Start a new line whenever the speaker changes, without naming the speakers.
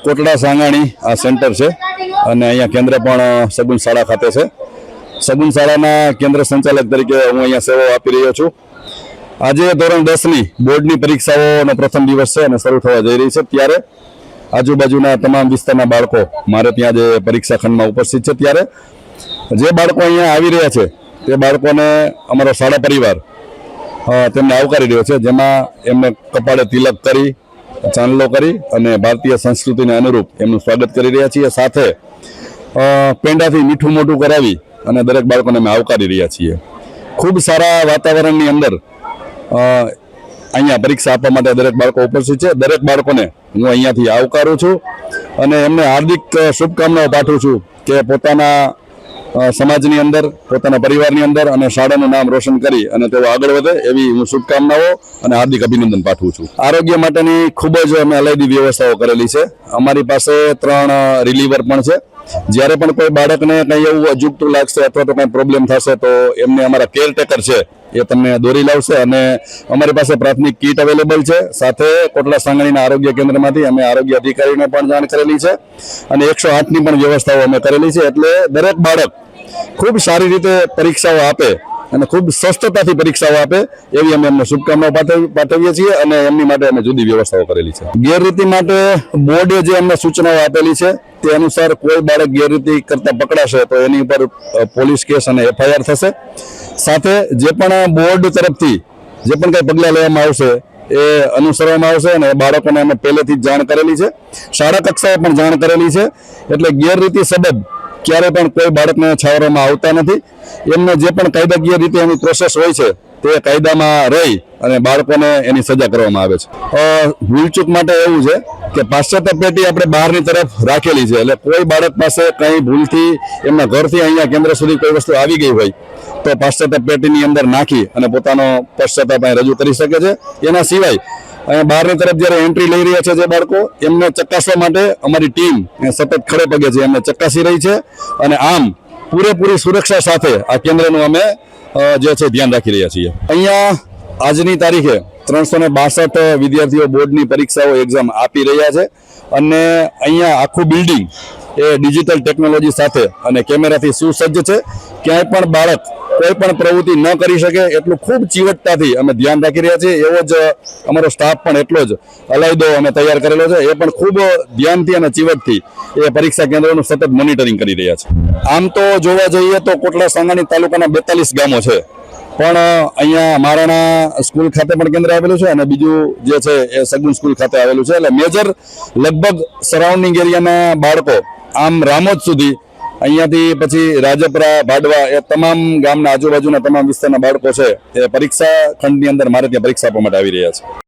કોટડા સાંગાણી આ સેન્ટર છે અને અહીંયા કેન્દ્ર પણ સગુન શાળા ખાતે છે। સગુન શાળાના કેન્દ્ર સંચાલક તરીકે હું અહીંયા સેવાઓ આપી રહ્યો છું। આજે ધોરણ 10ની બોર્ડની પરીક્ષાઓનો પ્રથમ દિવસ છે અને શરૂ થવા જઈ રહી છે, ત્યારે આજુબાજુના તમામ વિસ્તારના બાળકો મારે ત્યાં જે પરીક્ષા ખંડમાં ઉપસ્થિત છે, ત્યારે જે બાળકો અહીંયા આવી રહ્યા છે તે બાળકોને અમારો શાળા પરિવાર તેમને આવકારી રહ્યો છે, જેમાં એમને કપાળે તિલક કરી, ચાંદલો કરી અને ભારતીય સંસ્કૃતિને અનુરૂપ એમનું સ્વાગત કરી રહ્યા છીએ। સાથે પેંડાથી મીઠું મોઢું કરાવી અને દરેક બાળકોને અમે આવકારી રહ્યા છીએ। ખૂબ સારા વાતાવરણની અંદર અહીંયા પરીક્ષા આપવા માટે દરેક બાળકો ઉપસ્થિત છે। દરેક બાળકોને હું અહીંયાથી આવકારું છું અને એમને હાર્દિક શુભકામનાઓ પાઠવું છું કે પોતાના સમાજની અંદર, પોતાના પરિવારની અંદર અને શાળાનું નામ રોશન કરી અને તેઓ આગળ વધે એવી હું શુભકામનાઓ અને હાર્દિક અભિનંદન પાઠવું છું। આરોગ્ય માટેની ખૂબ જ અમે અલાયદી વ્યવસ્થાઓ કરેલી છે। અમારી પાસે 3 રિલીવર પણ છે। જ્યારે પણ કોઈ બાળકને કંઈ એવું અજુગતું લાગશે અથવા તો કંઈ પ્રોબ્લેમ થશે તો એમને અમારા કેરટેકર છે એ તમને દોરી લાવશે અને અમારી પાસે પ્રાથમિક કીટ અવેલેબલ છે। સાથે કોટડા સાંગાણીના આરોગ્ય કેન્દ્રમાંથી અમે આરોગ્ય અધિકારીને પણ જાણ કરેલી છે અને 108ની પણ વ્યવસ્થાઓ અમે કરેલી છે। એટલે દરેક બાળક ખૂબ સારી રીતે પરીક્ષાઓ આપે અને ખૂબ સ્વસ્થતાથી પરીક્ષાઓ આપે એવી અમે એમને શુભકામનાઓ પાઠવીએ છીએ અને એમની માટે અમે જુદી વ્યવસ્થાઓ કરેલી છે। ગેરરીતિ માટે બોર્ડે જે અમને સૂચનાઓ આપેલી છે તે અનુસાર કોઈ બાળક ગેરરીતિ કરતા પકડાશે તો એની ઉપર પોલીસ કેસ અને FIR થશે। સાથે જે પણ બોર્ડ તરફથી જે પણ કંઈ પગલાં લેવામાં આવશે એ અનુસરવામાં આવશે અને બાળકોને અમે પહેલેથી જ જાણ કરેલી છે, શાળા કક્ષાએ પણ જાણ કરેલી છે। એટલે ગેરરીતિ સબબ ક્યારે પણ કોઈ બાળકને છાવરવામાં આવતા નથી। એમને જે પણ કાયદાકીય રીતે એની પ્રોસેસ હોય છે તે કાયદામાં રહી અને બાળકોને એની સજા કરવામાં આવે છે। ભૂલચૂક માટે એવું છે કે પાશ્ચાત્ય પેટી આપણે બહારની તરફ રાખેલી છે, એટલે કોઈ બાળક પાસે કંઈ ભૂલથી એમના ઘરથી અહીંયા કેન્દ્ર સુધી કોઈ વસ્તુ આવી ગઈ હોય તો પાશ્ચાત્ય પેટીની અંદર નાખી અને પોતાનો પશ્ચાતાપ રજૂ કરી શકે છે। એના સિવાય અહીંયા બહારની તરફ જ્યારે એન્ટ્રી લઈ રહ્યા છે જે બાળકો, એમને ચકાસવા માટે અમારી ટીમ સતત ખડે પગે છે, એમને ચકાસી રહી છે અને આમ પૂરેપૂરી સુરક્ષા સાથે આ કેન્દ્રનું અમે જે છે ધ્યાન રાખી રહ્યા છીએ। અહીંયા આજની તારીખે 362 વિદ્યાર્થીઓ બોર્ડની પરીક્ષાઓ એક્ઝામ આપી રહ્યા છે અને અહીંયા આખું બિલ્ડિંગ એ ડિજિટલ ટેકનોલોજી સાથે અને કેમેરાથી સુસજ્જ છે। ક્યાંય પણ બાળક કોઈ પણ પ્રવૃત્તિ ન કરી શકે એટલું ખૂબ ચીવટતાથી અમે ધ્યાન રાખી રહ્યા છીએ। એવો જ અમારો સ્ટાફ પણ એટલો જ અલાયદો અમે તૈયાર કરેલો છે, એ પણ ખૂબ ધ્યાનથી અને ચીવટથી એ પરીક્ષા કેન્દ્રોનું સતત મોનિટરિંગ કરી રહ્યા છે। આમ તો જોવા જઈએ તો કોટડા સાંગાણી તાલુકાના 42 ગામો છે, પણ અહીંયા મહારાણા સ્કૂલ ખાતે પણ કેન્દ્ર આવેલું છે અને બીજું જે છે એ સગુન સ્કૂલ ખાતે આવેલું છે। એટલે મેજર લગભગ સરાઉન્ડિંગ એરિયાના બાળકો આમ રામોદ સુધી, અહીંયાથી પછી રાજપરા, ભાડવા, એ તમામ ગામના આજુબાજુના તમામ વિસ્તારના બાળકો છે એ પરીક્ષા ખંડની અંદર મારે ત્યાં પરીક્ષા આપવા માટે આવી રહ્યા છે।